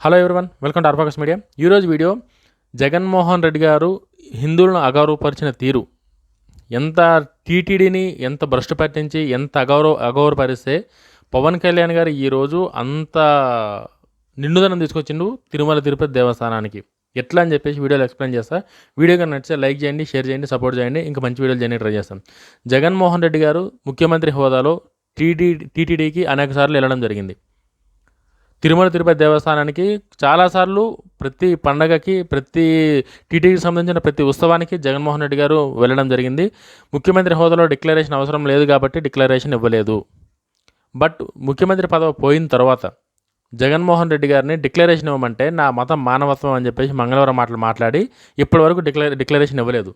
Hello everyone, welcome to R Focus media. ఈరోజు video Jaganmohan Reddy garu హిందువులను అగౌరవపరిచిన తీరు, ఎంత టీటీడీని ఎంత భ్రష్టు పట్టించి ఎంత అగౌరవపరిస్తే పవన్ కళ్యాణ్ గారు ఈరోజు అంత నిండుదనం తీసుకొచ్చిండు తిరుమల తిరుపతి దేవస్థానానికి. ఎట్లా అని చెప్పేసి వీడియోలో ఎక్స్ప్లెయిన్ చేస్తా. వీడియో కనుక నచ్చితే లైక్ చేయండి, షేర్ చేయండి, సపోర్ట్ చేయండి. ఇంకా మంచి వీడియోలు చేయడానికి ట్రై చేస్తాం. జగన్మోహన్ రెడ్డి గారు ముఖ్యమంత్రి హోదాలో టీటీడీకి అనేక సార్లు వెళ్ళడం జరిగింది. తిరుమల తిరుపతి దేవస్థానానికి చాలాసార్లు ప్రతి పండగకి, ప్రతి టీటీడీకి సంబంధించిన ప్రతి ఉత్సవానికి జగన్మోహన్ రెడ్డి గారు వెళ్ళడం జరిగింది. ముఖ్యమంత్రి హోదాలో డిక్లరేషన్ అవసరం లేదు కాబట్టి డిక్లరేషన్ ఇవ్వలేదు. బట్ ముఖ్యమంత్రి పదవి పోయిన తర్వాత జగన్మోహన్ రెడ్డి గారిని డిక్లరేషన్ ఇవ్వమంటే నా మతం మానవత్వం అని చెప్పేసి మంగళవారం మాట్లాడి ఇప్పటివరకు డిక్లరేషన్ ఇవ్వలేదు.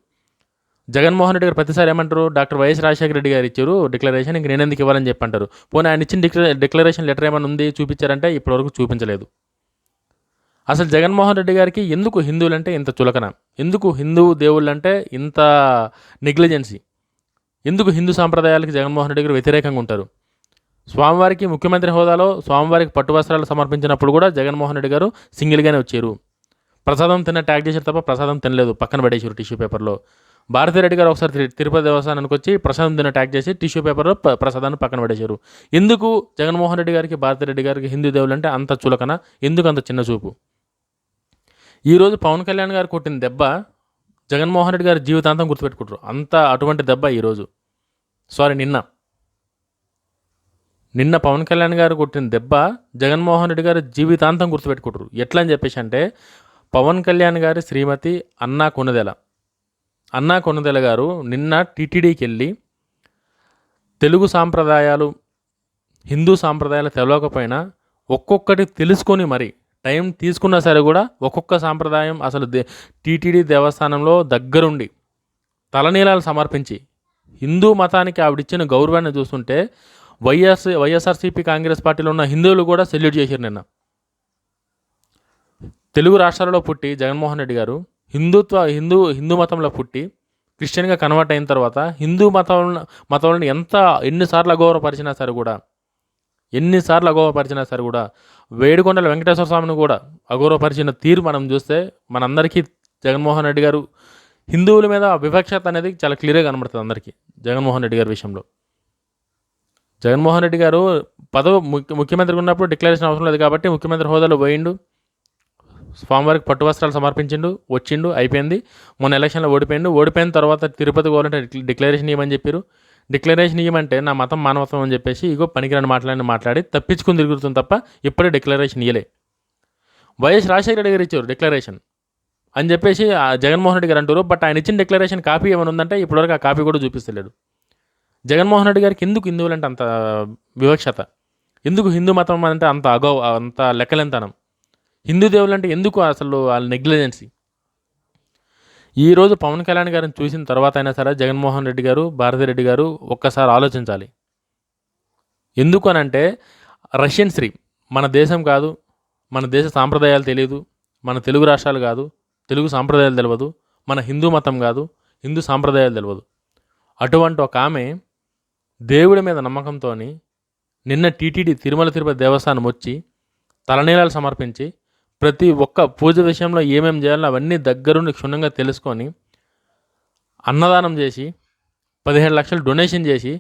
జగన్మోహన్ రెడ్డి గారు ప్రతిసారి ఏమంటారు, డాక్టర్ వైఎస్ రాజశేఖర రెడ్డి గారు ఇచ్చారు డిక్లరేషన్, ఇంక నేను ఎందుకు ఇవ్వాలని చెప్పి అంటారు. పోనీ ఆయన ఇచ్చిన డిక్లరేషన్ లెటర్ ఏమైనా ఉంది చూపించారంటే ఇప్పటివరకు చూపించలేదు. అసలు జగన్మోహన్ రెడ్డి గారికి ఎందుకు హిందువులంటే ఇంత చులకన, ఎందుకు హిందూ దేవుళ్ళంటే ఇంత నెగ్లిజెన్సీ, ఎందుకు హిందూ సాంప్రదాయాలకి జగన్మోహన్ రెడ్డి గారు వ్యతిరేకంగా ఉంటారు? స్వామివారికి ముఖ్యమంత్రి హోదాలో స్వామివారికి పట్టు వస్త్రాలు సమర్పించినప్పుడు కూడా జగన్మోహన్ రెడ్డి గారు సింగిల్గానే వచ్చారు. ప్రసాదం ట్యాగ్ చేశారు తప్ప ప్రసాదం తినలేదు, పక్కన పడేసారు టిష్యూ పేపర్లో. భారతిరెడ్డి గారు ఒకసారి తిరుపతి దేవస్థానానికి వచ్చి ప్రసాదం తిన్న ట్యాగ్ చేసి టిష్యూ పేపర్లో ప్రసాదాన్ని పక్కన పడేశారు. ఎందుకు జగన్మోహన్ రెడ్డి గారికి, భారతిరెడ్డి గారికి హిందూ దేవులు అంటే అంత చులకన, ఎందుకు అంత చిన్న చూపు? ఈరోజు పవన్ కళ్యాణ్ గారు కొట్టిన దెబ్బ జగన్మోహన్ రెడ్డి గారు జీవితాంతం గుర్తుపెట్టుకుంటారు. అటువంటి దెబ్బ ఈరోజు నిన్న పవన్ కళ్యాణ్ గారు కొట్టిన దెబ్బ జగన్మోహన్ రెడ్డి గారు జీవితాంతం గుర్తుపెట్టుకుంటారు. ఎట్లా అని చెప్పేసి అంటే, పవన్ కళ్యాణ్ గారి శ్రీమతి అన్నా కొనుదెల గారు నిన్న టీటీడీకి వెళ్ళి తెలుగు సాంప్రదాయాలు, హిందూ సాంప్రదాయాలు తెలవకపోయినా ఒక్కొక్కటి తెలుసుకొని మరి టైం తీసుకున్నా సరే కూడా ఒక్కొక్క సాంప్రదాయం అసలు టీటీడీ దేవస్థానంలో దగ్గరుండి తలనీలాలు సమర్పించి హిందూ మతానికి ఆవిడిచ్చిన గౌరవాన్ని చూస్తుంటే వైఎస్ఆర్సీపీ కాంగ్రెస్ పార్టీలో ఉన్న హిందువులు కూడా సెల్యూట్ చేశారు. నిన్న తెలుగు రాష్ట్రాలలో పుట్టి జగన్మోహన్ రెడ్డి గారు హిందూ మతంలో పుట్టి క్రిస్టియన్గా కన్వర్ట్ అయిన తర్వాత హిందూ మతంలో ఎన్నిసార్లు అగౌరవపరిచినా సరే కూడా వేడుకొండల వెంకటేశ్వర స్వామిని కూడా అగౌరవపరిచిన తీరు మనం చూస్తే మనందరికీ జగన్మోహన్ రెడ్డి గారు హిందువుల మీద వివక్షత అనేది చాలా క్లియర్గా కనబడుతుంది అందరికీ. జగన్మోహన్ రెడ్డి గారి విషయంలో జగన్మోహన్ రెడ్డి గారు ముఖ్యమంత్రిగా ఉన్నప్పుడు డిక్లరేషన్ అవసరం లేదు కాబట్టి ముఖ్యమంత్రి హోదాలో పోయిండు, స్వామివారికి పట్టు వస్త్రాలు సమర్పించిండు, వచ్చిండు, అయిపోయింది. మొన్న ఎలక్షన్లో ఓడిపోయిన తర్వాత తిరుపతి పోవాలంటే డిక్లరేషన్ ఇవ్వమని చెప్పారు. డిక్లరేషన్ ఇవ్వమంటే నా మతం మానవత్వం అని చెప్పేసి పనికిరాని మాట్లాడి తప్పించుకుని తిరుగుతుంది తప్ప ఇప్పుడే డిక్లరేషన్ ఇవ్వలే. వైఎస్ రాజశేఖర రెడ్డి గారు ఇచ్చారు డిక్లరేషన్ అని చెప్పేసి జగన్మోహన్ రెడ్డి గారు అంటారు. బట్ ఆయన ఇచ్చిన డిక్లరేషన్ కాపీ ఏమైనా ఉందంటే ఇప్పటివరకు ఆ కాపీ కూడా చూపిస్తలేడు. జగన్మోహన్ రెడ్డి గారికి ఎందుకు హిందువులంటే అంత వివక్షత, ఎందుకు హిందూ మతం అంటే అంత లెక్కలెంతనం, హిందూ దేవుళ్ళు అంటే ఎందుకు అసలు వాళ్ళ నెగ్లిజెన్సీ? ఈరోజు పవన్ కళ్యాణ్ గారిని చూసిన తర్వాత అయినా సరే జగన్మోహన్ రెడ్డి గారు, భారతిరెడ్డి గారు ఒక్కసారి ఆలోచించాలి. ఎందుకు అనంటే రష్యన్ స్త్రీ, మన దేశం కాదు, మన దేశ సాంప్రదాయాలు తెలియదు, మన తెలుగు రాష్ట్రాలు కాదు, తెలుగు సాంప్రదాయాలు తెలియదు, మన హిందూ మతం కాదు, హిందూ సాంప్రదాయాలు తెలియదు. అటువంటి ఒక ఆమె దేవుడి మీద నమ్మకంతో నిన్న టీటీడీ తిరుమల తిరుపతి దేవస్థానం వచ్చి తలనీలాలు సమర్పించి ప్రతి ఒక్క పూజ విషయంలో ఏమేమి చేయాలో అవన్నీ దగ్గరుండి క్షుణ్ణంగా తెలుసుకొని అన్నదానం చేసి 17 లక్షలు డొనేషన్ చేసి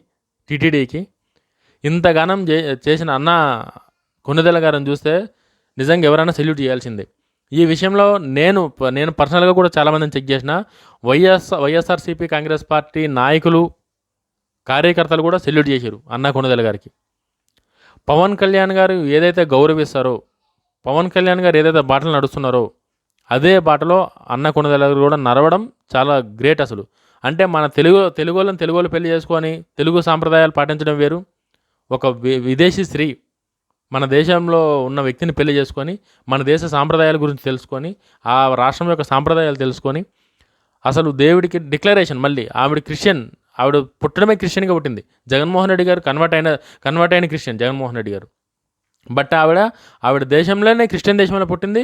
టీటీడీకి ఇంతగానం చేసిన అన్న కొనుదెల గారిని చూస్తే నిజంగా ఎవరైనా సెల్యూట్ చేయాల్సిందే. ఈ విషయంలో నేను పర్సనల్గా కూడా చాలామందిని చెక్ చేసిన వైఎస్ఆర్సీపీ కాంగ్రెస్ పార్టీ నాయకులు, కార్యకర్తలు కూడా సెల్యూట్ చేశారు అన్న కొనుదెల గారికి. పవన్ కళ్యాణ్ గారు ఏదైతే గౌరవిస్తారో, పవన్ కళ్యాణ్ గారు ఏదైతే బాటలు నడుస్తున్నారో అదే బాటలో అన్న కొనుదెల గారు కూడా నడవడం చాలా గ్రేట్. అసలు అంటే మన తెలుగులను పెళ్లి చేసుకొని తెలుగు సాంప్రదాయాలు పాటించడం వేరు, ఒక విదేశీ స్త్రీ మన దేశంలో ఉన్న వ్యక్తిని పెళ్లి చేసుకొని మన దేశ సాంప్రదాయాల గురించి తెలుసుకొని ఆ రాష్ట్రం యొక్క సాంప్రదాయాలు తెలుసుకొని అసలు దేవుడికి డిక్లరేషన్, మళ్ళీ ఆవిడ పుట్టడమే క్రిస్టియన్గా పుట్టింది. జగన్మోహన్ రెడ్డి గారు కన్వర్ట్ అయిన క్రిస్టియన్ జగన్మోహన్ రెడ్డి గారు. బట్ ఆవిడ దేశంలోనే క్రిస్టియన్ దేశంలో పుట్టింది,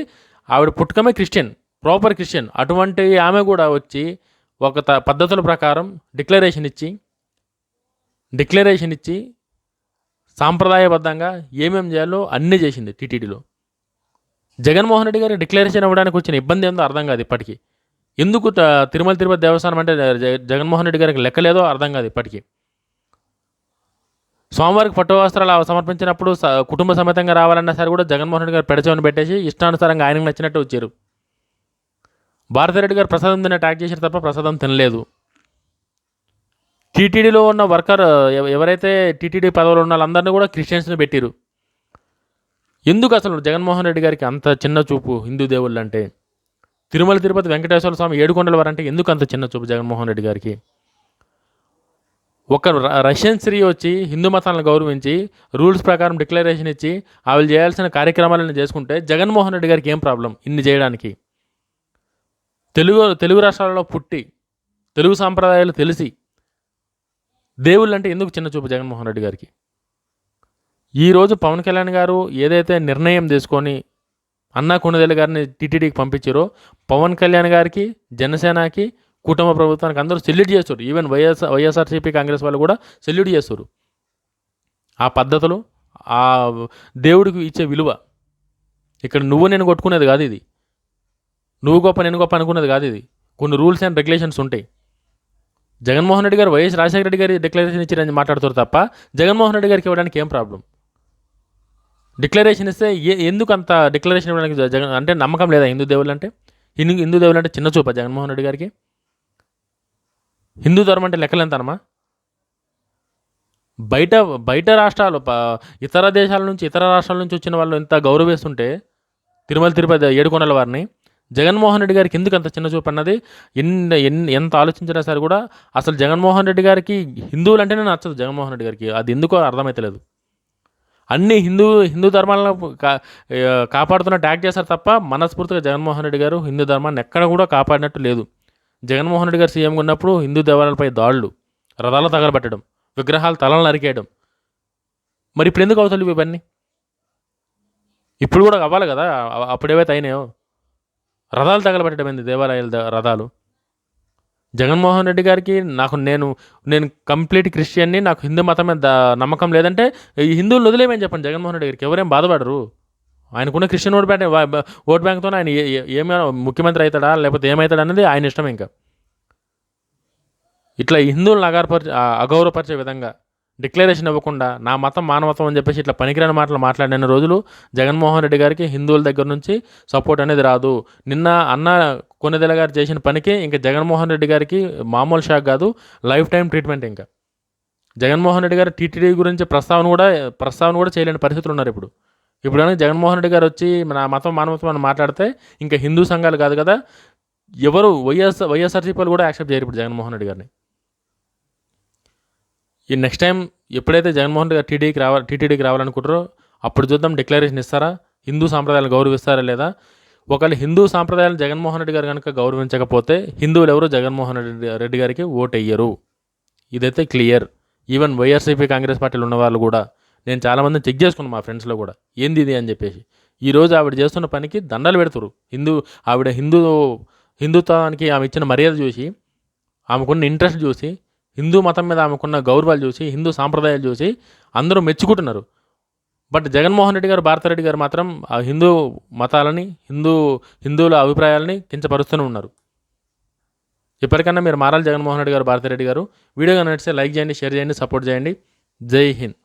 ఆవిడ పుట్టుకమే క్రిస్టియన్, ప్రాపర్ క్రిస్టియన్. అటువంటి ఆమె కూడా వచ్చి ఒక పద్ధతుల ప్రకారం డిక్లరేషన్ ఇచ్చి సాంప్రదాయబద్ధంగా ఏమేమి చేయాలో అన్నీ చేసింది టీటీడీలో. జగన్మోహన్ రెడ్డి గారికి డిక్లరేషన్ ఇవ్వడానికి వచ్చిన ఇబ్బంది ఏందో అర్థం కాదు ఇప్పటికీ. ఎందుకు తిరుమల తిరుపతి దేవస్థానం అంటే జగన్మోహన్ రెడ్డి గారికి లెక్కలేదో అర్థం కాదు ఇప్పటికీ. స్వామివారికి పట్టు వస్త్రాలు సమర్పించినప్పుడు కుటుంబ సమేతంగా రావాలన్నా సరే కూడా జగన్మోహన్ రెడ్డి గారు పెడచవని పెట్టేసి ఇష్టానుసారంగా ఆయనకు నచ్చినట్టు వచ్చారు. భారతిరెడ్డి గారు ప్రసాదం తినే ట్యాగ్ చేశారు తప్ప ప్రసాదం తినలేదు. టీటీడీలో ఉన్న వర్కర్ ఎవరైతే టీటీడీ పదవులు ఉన్న వాళ్ళందరినీ కూడా క్రిస్టియన్స్ని పెట్టారు. ఎందుకు అసలు జగన్మోహన్ రెడ్డి గారికి అంత చిన్న చూపు హిందూ దేవుళ్ళు అంటే? తిరుమల తిరుపతి వెంకటేశ్వర స్వామి ఏడుకొండల వారంటే ఎందుకు అంత చిన్న చూపు జగన్మోహన్ రెడ్డి గారికి? ఒక రష్యన్ స్త్రీ వచ్చి హిందూ మతాలను గౌరవించి రూల్స్ ప్రకారం డిక్లరేషన్ ఇచ్చి ఆవిడ చేయాల్సిన కార్యక్రమాలను చేసుకుంటే జగన్మోహన్ రెడ్డి గారికి ఏం ప్రాబ్లం ఇన్ని చేయడానికి? తెలుగు రాష్ట్రాలలో పుట్టి తెలుగు సాంప్రదాయాలు తెలిసి దేవుళ్ళు అంటే ఎందుకు చిన్న చూపు జగన్మోహన్ రెడ్డి గారికి? ఈరోజు పవన్ కళ్యాణ్ గారు ఏదైతే నిర్ణయం తీసుకొని అన్నా కొణిదెల గారిని టీటీడీకి పంపించారో పవన్ కళ్యాణ్ గారికి, జనసేనకి, కుటుంబ ప్రభుత్వానికి అందరూ సెల్యూట్ చేస్తారు. ఈవెన్ వైఎస్ఆర్సీపీ కాంగ్రెస్ వాళ్ళు కూడా సెల్యూట్ చేస్తారు. ఆ పద్ధతులు, ఆ దేవుడికి ఇచ్చే విలువ. ఇక్కడ నువ్వు నేను కొట్టుకునేది కాదు ఇది. నువ్వు గొప్ప నేను గొప్ప అనుకునేది కాదు ఇది. కొన్ని రూల్స్ అండ్ రెగ్యులేషన్స్ ఉంటాయి. జగన్మోహన్ రెడ్డి గారు వైఎస్ రాజశేఖర రెడ్డి గారి డిక్లరేషన్ ఇచ్చారని మాట్లాడుతారు తప్ప జగన్మోహన్ రెడ్డి గారికి ఇవ్వడానికి ఏం ప్రాబ్లం? డిక్లరేషన్ ఇస్తే ఎందుకు అంత డిక్లరేషన్ ఇవ్వడానికి అంటే నమ్మకం లేదా హిందూ దేవుళ్ళు అంటే? హిందూ దేవుళ్ళు అంటే చిన్న చూపా జగన్మోహన్ రెడ్డి గారికి? హిందూ ధర్మం అంటే లెక్కలెంతనమ్మా? బయట రాష్ట్రాలు ఇతర దేశాల నుంచి ఇతర రాష్ట్రాల నుంచి వచ్చిన వాళ్ళు ఎంత గౌరవిస్తుంటే తిరుమల తిరుపతి ఏడుకొండల వారిని, జగన్మోహన్ రెడ్డి గారికి ఎందుకు అంత చిన్న చూపు అన్నది ఎంత ఆలోచించినా సరే కూడా అసలు జగన్మోహన్ రెడ్డి గారికి హిందువులు అంటేనే నచ్చదు. జగన్మోహన్ రెడ్డి గారికి అది ఎందుకో అర్థమైతలేదు. అన్ని హిందూ ధర్మాలను కాపాడుతున్న ట్యాగ్ చేస్తారు తప్ప మనస్ఫూర్తిగా జగన్మోహన్ రెడ్డి గారు హిందూ ధర్మాన్ని ఎక్కడ కూడా కాపాడినట్టు లేదు. జగన్మోహన్ రెడ్డి గారు సీఎంగా ఉన్నప్పుడు హిందూ దేవాలయాలపై దాడులు, రథాలు తగలబెట్టడం, విగ్రహాలు తలలు నరికేయడం. మరి ఇప్పుడు ఎందుకు అవుతాయి ఇవన్నీ? ఇప్పుడు కూడా అవ్వాలి కదా, అప్పుడేవైతే అయినాయో. రథాలు తగలబెట్టడం ఏంది? దేవాలయాల రథాలు. జగన్మోహన్ రెడ్డి గారికి నేను కంప్లీట్ క్రిస్టియన్ని, నాకు హిందూ మతం మీద నమ్మకం లేదంటే ఈ హిందువులు వదిలేమని చెప్పండి. జగన్మోహన్ రెడ్డి గారికి ఎవరేం బాధపడరు. ఆయనకున్న క్రిస్టియన్ ఓట్ బ్యాంక్తో ఆయన ఏమైనా ముఖ్యమంత్రి అవుతాడా లేకపోతే ఏమవుతాడా అనేది ఆయన ఇష్టం. ఇంకా ఇట్లా హిందువులను అగౌరవపరిచే విధంగా డిక్లరేషన్ ఇవ్వకుండా నా మతం మానవత్వం అని చెప్పేసి ఇట్లా పనికిరాని మాటలు మాట్లాడిన రోజులు జగన్మోహన్ రెడ్డి గారికి హిందువుల దగ్గర నుంచి సపోర్ట్ అనేది రాదు. నిన్న అన్న కొణిదెల గారు చేసిన పనికి ఇంకా జగన్మోహన్ రెడ్డి గారికి మామూలు షాక్ కాదు, లైఫ్ టైం ట్రీట్మెంట్. ఇంకా జగన్మోహన్ రెడ్డి గారు టీటీడీ గురించి ప్రస్తావన కూడా చేయలేని పరిస్థితులు ఉన్నారు ఇప్పుడు. కనుక జగన్మోహన్ రెడ్డి గారు వచ్చి నా మతం మానవత్వం అని మాట్లాడితే ఇంకా హిందూ సంఘాలు కాదు కదా, ఎవరు వైఎస్ఆర్సీపీలు కూడా యాక్సెప్ట్ చేయరు ఇప్పుడు జగన్మోహన్ రెడ్డి గారిని. ఈ నెక్స్ట్ టైం ఎప్పుడైతే జగన్మోహన్ రెడ్డి గారు టీటీడీకి రావాలనుకుంటారో అప్పుడు చూద్దాం డిక్లరేషన్ ఇస్తారా, హిందూ సాంప్రదాయాలు గౌరవిస్తారా లేదా. ఒకవేళ హిందూ సాంప్రదాయాలు జగన్మోహన్ రెడ్డి గారు కనుక గౌరవించకపోతే హిందువులు ఎవరు జగన్మోహన్ రెడ్డి గారికి ఓటు వేయరు. ఇదైతే క్లియర్. ఈవెన్ వైఎస్ఆర్సీపీ కాంగ్రెస్ పార్టీలు ఉన్న వాళ్ళు కూడా, నేను చాలామందిని చెక్ చేసుకున్నాను మా ఫ్రెండ్స్లో కూడా, ఏంది ఇది అని చెప్పేసి. ఈరోజు ఆవిడ చేస్తున్న పనికి దండలు పెడుతురు. ఆవిడ హిందుత్వానికి ఆమె ఇచ్చిన మర్యాద చూసి, ఆమెకున్న ఇంట్రెస్ట్ చూసి, హిందూ మతం మీద ఆమెకున్న గౌరవాలు చూసి, హిందూ సాంప్రదాయాలు చూసి అందరూ మెచ్చుకుంటున్నారు. బట్ జగన్మోహన్ రెడ్డి గారు, భారతిరెడ్డి గారు మాత్రం ఆ హిందూ మతాలని, హిందువుల అభిప్రాయాలని కించపరుస్తూనే ఉన్నారు. ఇప్పటికన్నా మీరు మారాలి జగన్మోహన్ రెడ్డి గారు, భారతిరెడ్డి గారు. వీడియో నచ్చితే లైక్ చేయండి, షేర్ చేయండి, సపోర్ట్ చేయండి. జై హింద్.